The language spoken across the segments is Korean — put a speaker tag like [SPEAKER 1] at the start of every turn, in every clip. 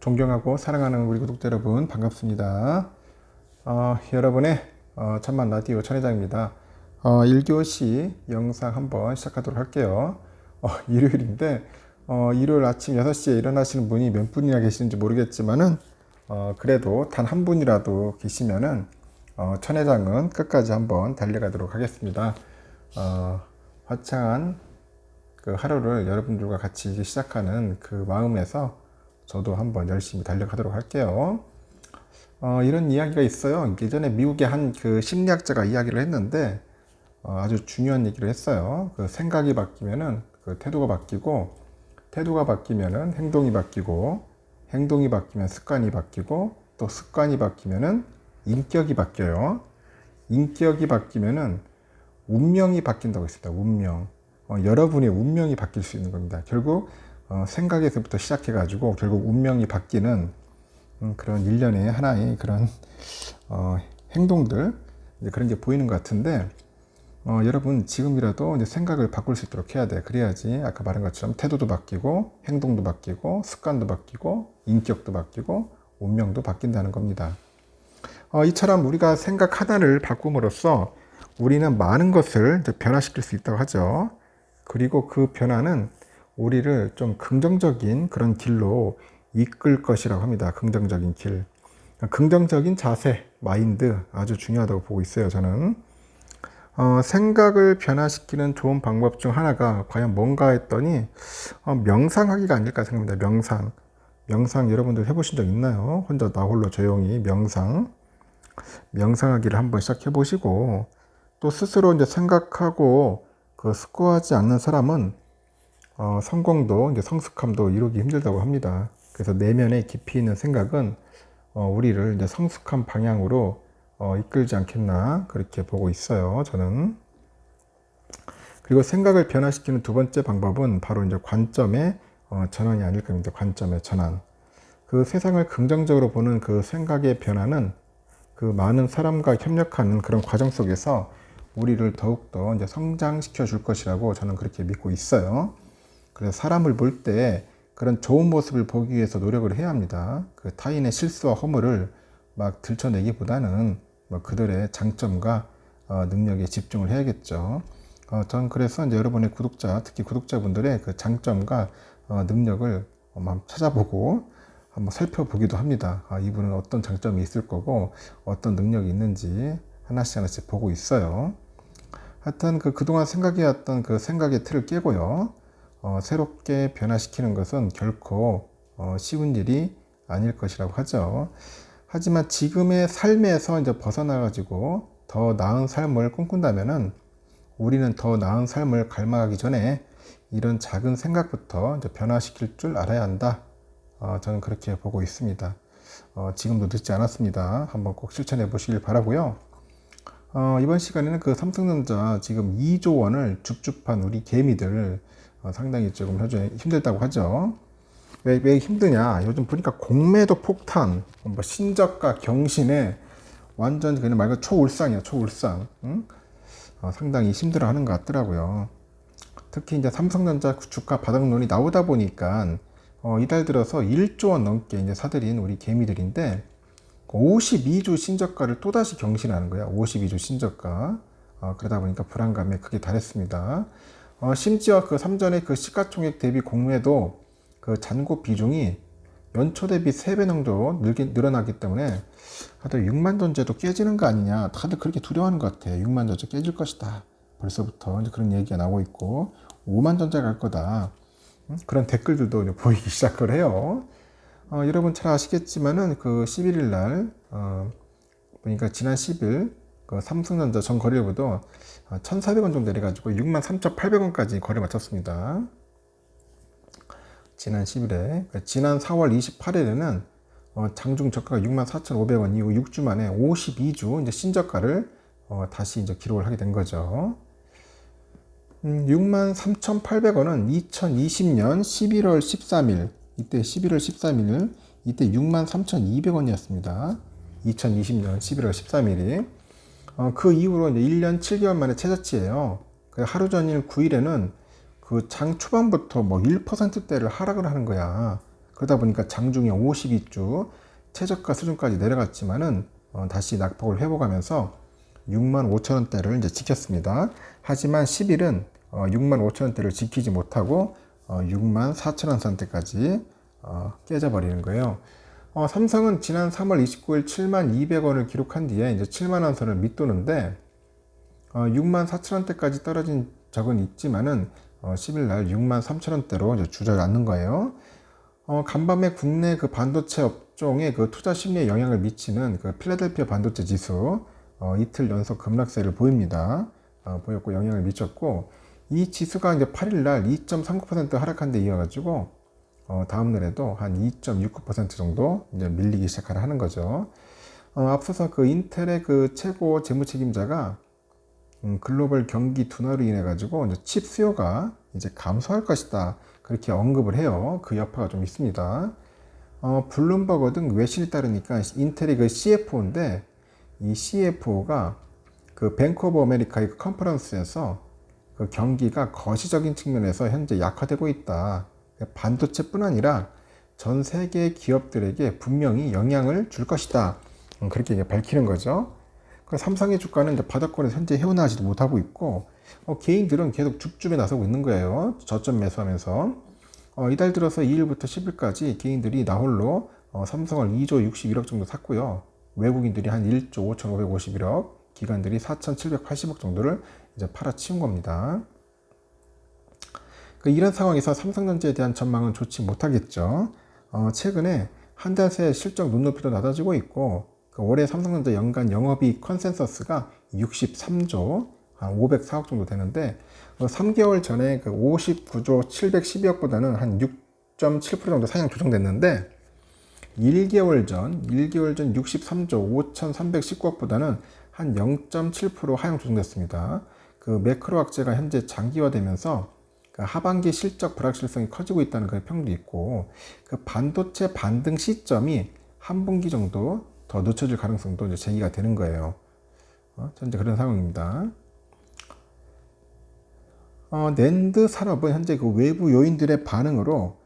[SPEAKER 1] 존경하고 사랑하는 우리 구독자 여러분 반갑습니다. 여러분의 천만 라디오 천회장입니다. 1교시 영상 한번 시작하도록 할게요. 일요일인데 일요일 아침 6시에 일어나시는 분이 몇 분이나 계시는지 모르겠지만은 그래도 단 한 분이라도 계시면은 천회장은 끝까지 한번 달려가도록 하겠습니다. 화창한 그 하루를 여러분들과 같이 시작하는 그 마음에서 저도 한번 열심히 달려가도록 할게요. 이런 이야기가 있어요. 예전에 미국의 한 그 심리학자가 이야기를 했는데 아주 중요한 얘기를 했어요. 그 생각이 바뀌면은 그 태도가 바뀌고, 태도가 바뀌면은 행동이 바뀌고, 행동이 바뀌면 습관이 바뀌고, 또 습관이 바뀌면은 인격이 바뀌어요. 인격이 바뀌면은 운명이 바뀐다고 했습니다. 운명. 여러분의 운명이 바뀔 수 있는 겁니다. 결국 생각에서부터 시작해가지고 결국 운명이 바뀌는 그런 일련의 하나의 그런 행동들, 이제 그런 게 보이는 것 같은데, 여러분 지금이라도 이제 생각을 바꿀 수 있도록 해야 돼. 그래야지 아까 말한 것처럼 태도도 바뀌고, 행동도 바뀌고, 습관도 바뀌고, 인격도 바뀌고, 운명도 바뀐다는 겁니다. 이처럼 우리가 생각 하나를 바꿈으로써 우리는 많은 것을 이제 변화시킬 수 있다고 하죠. 그리고 그 변화는 우리를 좀 긍정적인 그런 길로 이끌 것이라고 합니다. 긍정적인 길. 긍정적인 자세, 마인드 아주 중요하다고 보고 있어요, 저는. 생각을 변화시키는 좋은 방법 중 하나가 과연 뭔가 했더니 명상하기가 아닐까 생각합니다. 명상. 명상 여러분들 해보신 적 있나요? 혼자 나 홀로 조용히 명상하기를 한번 시작해 보시고, 또 스스로 이제 생각하고 그 숙고하지 않는 사람은 성공도 이제 성숙함도 이루기 힘들다고 합니다. 그래서 내면에 깊이 있는 생각은 우리를 이제 성숙한 방향으로 이끌지 않겠나 그렇게 보고 있어요, 저는. 그리고 생각을 변화시키는 두 번째 방법은 바로 이제 관점의 전환이 아닐까 합니다. 관점의 전환. 그 세상을 긍정적으로 보는 그 생각의 변화는 그 많은 사람과 협력하는 그런 과정 속에서 우리를 더욱더 이제 성장시켜 줄 것이라고 저는 그렇게 믿고 있어요. 그래서 사람을 볼 때 그런 좋은 모습을 보기 위해서 노력을 해야 합니다. 그 타인의 실수와 허물을 막 들춰내기보다는 뭐 그들의 장점과 능력에 집중을 해야겠죠. 저는 그래서 이제 여러분의 구독자, 특히 구독자분들의 그 장점과 능력을 한번 찾아보고 한번 살펴보기도 합니다. 이분은 어떤 장점이 있을 거고 어떤 능력이 있는지 하나씩 보고 있어요. 하여튼 그동안 생각해왔던 그 생각의 틀을 깨고요. 새롭게 변화시키는 것은 결코 쉬운 일이 아닐 것이라고 하죠. 하지만 지금의 삶에서 이제 벗어나가지고 더 나은 삶을 꿈꾼다면은 우리는 더 나은 삶을 갈망하기 전에 이런 작은 생각부터 이제 변화시킬 줄 알아야 한다. 저는 그렇게 보고 있습니다. 지금도 늦지 않았습니다. 한번 꼭 실천해 보시길 바라고요. 이번 시간에는 그 삼성전자 지금 2조 원을 줍줍한 우리 개미들 상당히 조금 힘들다고 하죠. 왜 힘드냐? 요즘 보니까 공매도 폭탄, 뭐 신저가 경신에 완전 그냥 말 그대로 초울상이야, 초울상. 응? 상당히 힘들어하는 것 같더라고요. 특히 이제 삼성전자 주가 바닥론이 나오다 보니까 이달 들어서 1조 원 넘게 이제 사들인 우리 개미들인데 52주 신저가를 또다시 경신하는 거야. 52주 신저가. 그러다 보니까 불안감에 크게 달했습니다. 심지어 그 삼전의 그 시가총액 대비 공매도 그 잔고 비중이 연초 대비 3배 정도 늘어나기 때문에 다들 6만 전제도 깨지는 거 아니냐. 다들 그렇게 두려워하는 것 같아. 6만 전제 깨질 것이다. 벌써부터 이제 그런 얘기가 나오고 있고 5만 전제 갈 거다. 그런 댓글들도 이제 보이기 시작을 해요. 여러분 잘 아시겠지만은 그 11일 날 보니까 지난 10일 그 삼성전자 전 거래일보다 1,400원 정도 내려가지고 63,800원까지 거래 마쳤습니다. 지난 10일에 지난 4월 28일에는 장중 저가가 64,500원 이후 6주 만에 52주 이제 신저가를 다시 이제 기록을 하게 된 거죠. 63,800원은 2020년 11월 13일 이때 11월 13일 이때 63,200원이었습니다. 2020년 11월 13일이 그 이후로 이제 1년 7개월 만에 최저치예요. 하루 전일 9일에는 그 장 초반부터 뭐 1%대를 하락을 하는 거야. 그러다 보니까 장중에 52주 최저가 수준까지 내려갔지만은 다시 낙폭을 회복하면서 65,000원대를 이제 지켰습니다. 하지만 10일은 65,000원대를 지키지 못하고 64,000원 선대까지 깨져버리는 거예요. 삼성은 지난 3월 29일 72,200원을 기록한 뒤에 이제 70,000원 선을 밑도는데 64,000원대까지 떨어진 적은 있지만은 10일 날 63,000원대로 이제 주저앉는 거예요. 간밤에 국내 그 반도체 업종의 그 투자 심리에 영향을 미치는 그 필라델피아 반도체 지수 이틀 연속 급락세를 보입니다. 보였고 영향을 미쳤고, 이 지수가 이제 8일 날 2.39% 하락한 데 이어가지고 다음 날에도 한 2.69% 정도 이제 밀리기 시작하는 거죠. 앞서서 그 인텔의 그 최고 재무 책임자가 글로벌 경기 둔화로 인해 가지고 이제 칩 수요가 이제 감소할 것이다, 그렇게 언급을 해요. 그 여파가 좀 있습니다. 블룸버그 등 외신에 따르니까 인텔이 그 CFO인데, 이 CFO가 그 뱅크 오브 아메리카의 컨퍼런스에서 그 경기가 거시적인 측면에서 현재 약화되고 있다, 반도체뿐 아니라 전 세계 기업들에게 분명히 영향을 줄 것이다, 그렇게 밝히는 거죠. 삼성의 주가는 이제 바닥권에서 현재 헤어나지도 못하고 있고, 개인들은 계속 줍줍에 나서고 있는 거예요. 저점 매수하면서. 이달 들어서 2일부터 10일까지 개인들이 나홀로 삼성을 2조 61억 정도 샀고요. 외국인들이 한 1조 5,551억, 기관들이 4,780억 정도를 이제 팔아치운 겁니다. 이런 상황에서 삼성전자에 대한 전망은 좋지 못하겠죠. 최근에 한 달 새 실적 눈높이도 낮아지고 있고, 올해 삼성전자 연간 영업이익 컨센서스가 63조 한 504억 정도 되는데, 3개월 전에 그 59조 712억보다는 한 6.7% 정도 상향 조정됐는데, 1개월 전 63조 5,319억보다는 한 0.7% 하향 조정됐습니다. 그 매크로 악재가 현재 장기화되면서 그 하반기 실적 불확실성이 커지고 있다는 그 평도 있고, 그 반도체 반등 시점이 한 분기 정도 더 늦춰질 가능성도 이제 제기가 되는 거예요. 현재 그런 상황입니다. 낸드 산업은 현재 그 외부 요인들의 반응으로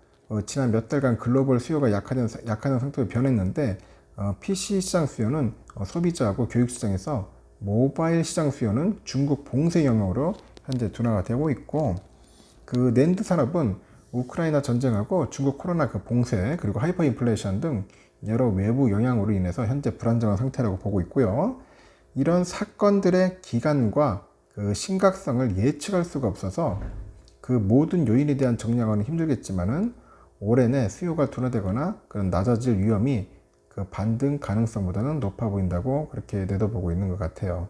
[SPEAKER 1] 지난 몇 달간 글로벌 수요가 약화된 상태로 변했는데, PC 시장 수요는 소비자하고 교육 시장에서, 모바일 시장 수요는 중국 봉쇄 영역으로 현재 둔화가 되고 있고, 그 낸드 산업은 우크라이나 전쟁하고 중국 코로나 그 봉쇄, 그리고 하이퍼 인플레이션 등 여러 외부 영향으로 인해서 현재 불안정한 상태라고 보고 있고요. 이런 사건들의 기간과 그 심각성을 예측할 수가 없어서 그 모든 요인에 대한 정량화는 힘들겠지만은 올해 내 수요가 둔화되거나 그런 낮아질 위험이 그 반등 가능성보다는 높아 보인다고 그렇게 내다보고 있는 것 같아요.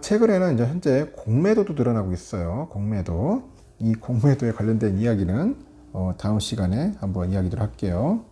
[SPEAKER 1] 최근에는 이제 현재 공매도도 늘어나고 있어요. 공매도. 이 공매도에 관련된 이야기는 다음 시간에 한번 이야기를 할게요.